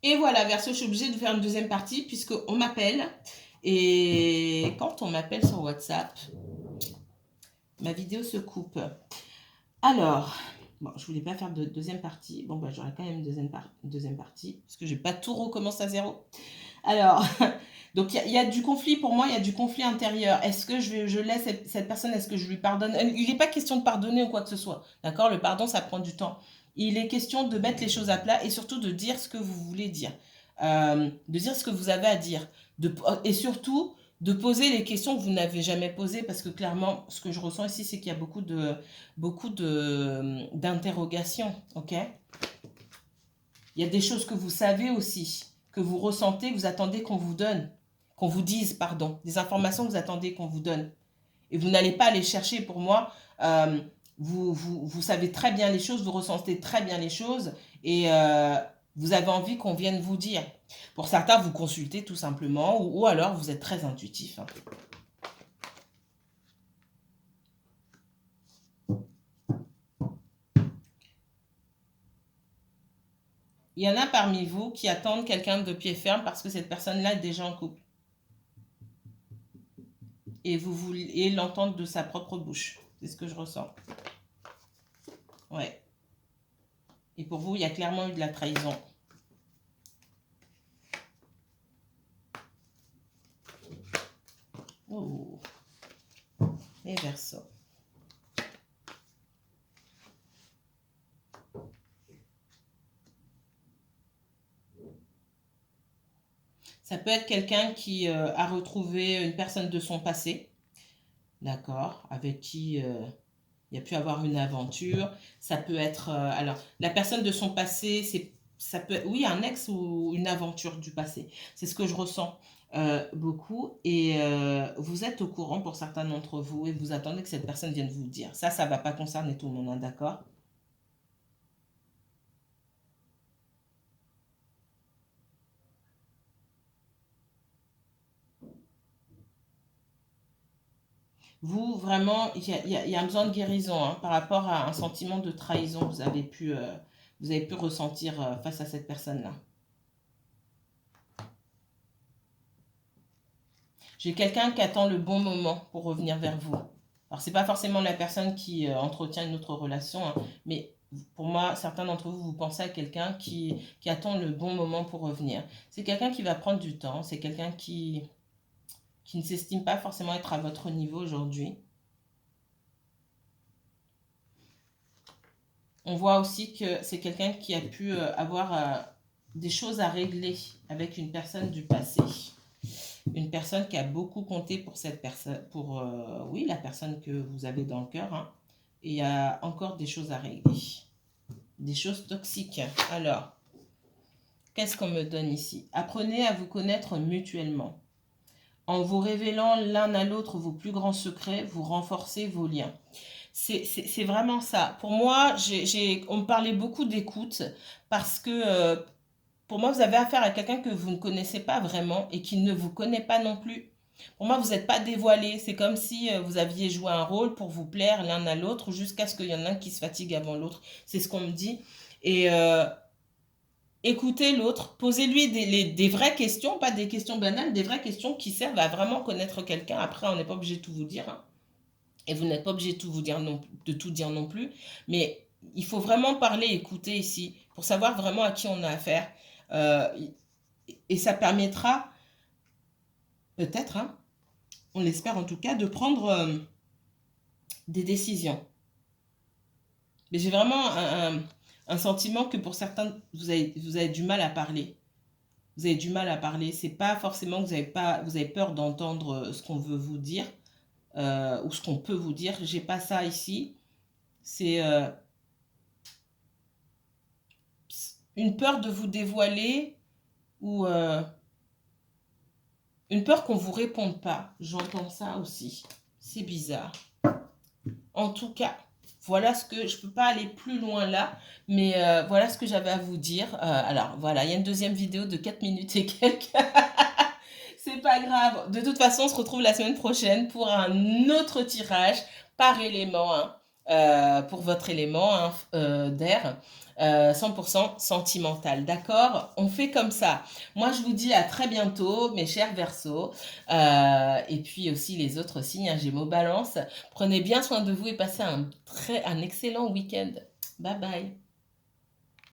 Et voilà, Verseau, je suis obligée de faire une deuxième partie puisqu'on m'appelle. Et quand on m'appelle sur WhatsApp, ma vidéo se coupe. Alors, bon, je voulais pas faire de deuxième partie. Bon, bah, j'aurai quand même une deuxième partie parce que je vais pas tout recommencer à zéro. Alors, donc il y a du conflit, pour moi, il y a du conflit intérieur. Est-ce que je laisse cette personne, est-ce que je lui pardonne? Il n'est pas question de pardonner ou quoi que ce soit. D'accord? Le pardon, ça prend du temps. Il est question de mettre les choses à plat et surtout de dire ce que vous voulez dire. De dire ce que vous avez à dire. Et surtout, de poser les questions que vous n'avez jamais posées parce que clairement, ce que je ressens ici, c'est qu'il y a d'interrogations. Ok? Il y a des choses que vous savez aussi, que vous ressentez, que vous attendez qu'on vous donne, qu'on vous dise, pardon, des informations que vous attendez qu'on vous donne. Et vous n'allez pas aller chercher, pour moi, vous savez très bien les choses, vous ressentez très bien les choses, et vous avez envie qu'on vienne vous dire. Pour certains, vous consultez tout simplement, ou alors vous êtes très intuitif. Hein. Il y en a parmi vous qui attendent quelqu'un de pied ferme parce que cette personne-là est déjà en couple. Et vous voulez l'entendre de sa propre bouche. C'est ce que je ressens. Ouais. Et pour vous, il y a clairement eu de la trahison. Oh. Et Verseau. Ça peut être quelqu'un qui a retrouvé une personne de son passé, d'accord, avec qui il y a pu avoir une aventure. Ça peut être, alors, la personne de son passé, ça peut être, oui, un ex ou une aventure du passé. C'est ce que je ressens beaucoup. Et vous êtes au courant pour certains d'entre vous et vous attendez que cette personne vienne vous dire. Ça ne va pas concerner tout le monde, hein, d'accord? Vous, vraiment, il y a un besoin de guérison hein, par rapport à un sentiment de trahison que vous avez pu ressentir face à cette personne-là. J'ai quelqu'un qui attend le bon moment pour revenir vers vous. Alors, c'est pas forcément la personne qui entretient une autre relation, hein, mais pour moi, certains d'entre vous, vous pensez à quelqu'un qui attend le bon moment pour revenir. C'est quelqu'un qui va prendre du temps, c'est quelqu'un qui ne s'estime pas forcément être à votre niveau aujourd'hui. On voit aussi que c'est quelqu'un qui a pu avoir des choses à régler avec une personne du passé. Une personne qui a beaucoup compté pour cette personne, pour oui, la personne que vous avez dans le cœur. Hein. Et il y a encore des choses à régler. Des choses toxiques. Alors, qu'est-ce qu'on me donne ici? Apprenez à vous connaître mutuellement. En vous révélant l'un à l'autre vos plus grands secrets, vous renforcez vos liens. C'est vraiment ça. Pour moi, on me parlait beaucoup d'écoute parce que pour moi, vous avez affaire à quelqu'un que vous ne connaissez pas vraiment et qui ne vous connaît pas non plus. Pour moi, vous n'êtes pas dévoilé. C'est comme si vous aviez joué un rôle pour vous plaire l'un à l'autre jusqu'à ce qu'il y en ait un qui se fatigue avant l'autre. C'est ce qu'on me dit. Et écoutez l'autre, posez-lui des vraies questions, pas des questions banales, des vraies questions qui servent à vraiment connaître quelqu'un. Après, on n'est pas obligé de tout vous dire. Hein. Et vous n'êtes pas obligé de tout vous dire de tout dire non plus. Mais il faut vraiment parler, écouter ici, pour savoir vraiment à qui on a affaire. Euh, et ça permettra, peut-être, hein, on l'espère en tout cas, de prendre des décisions. Mais j'ai vraiment un sentiment que pour certains, vous avez du mal à parler. Vous avez du mal à parler. C'est pas forcément que vous avez peur d'entendre ce qu'on veut vous dire ou ce qu'on peut vous dire. J'ai pas ça ici. C'est une peur de vous dévoiler ou une peur qu'on vous réponde pas. J'entends ça aussi. C'est bizarre. En tout cas, voilà ce que je peux pas aller plus loin là, mais voilà ce que j'avais à vous dire. Alors voilà, il y a une deuxième vidéo de 4 minutes et quelques. C'est pas grave. De toute façon, on se retrouve la semaine prochaine pour un autre tirage par élément, hein, pour votre élément hein, d'air. 100% sentimental. D'accord? On fait comme ça. Moi, je vous dis à très bientôt, mes chers Verseaux. Et puis aussi les autres signes, hein, Gémeaux, Balance. Prenez bien soin de vous et passez un excellent week-end. Bye bye.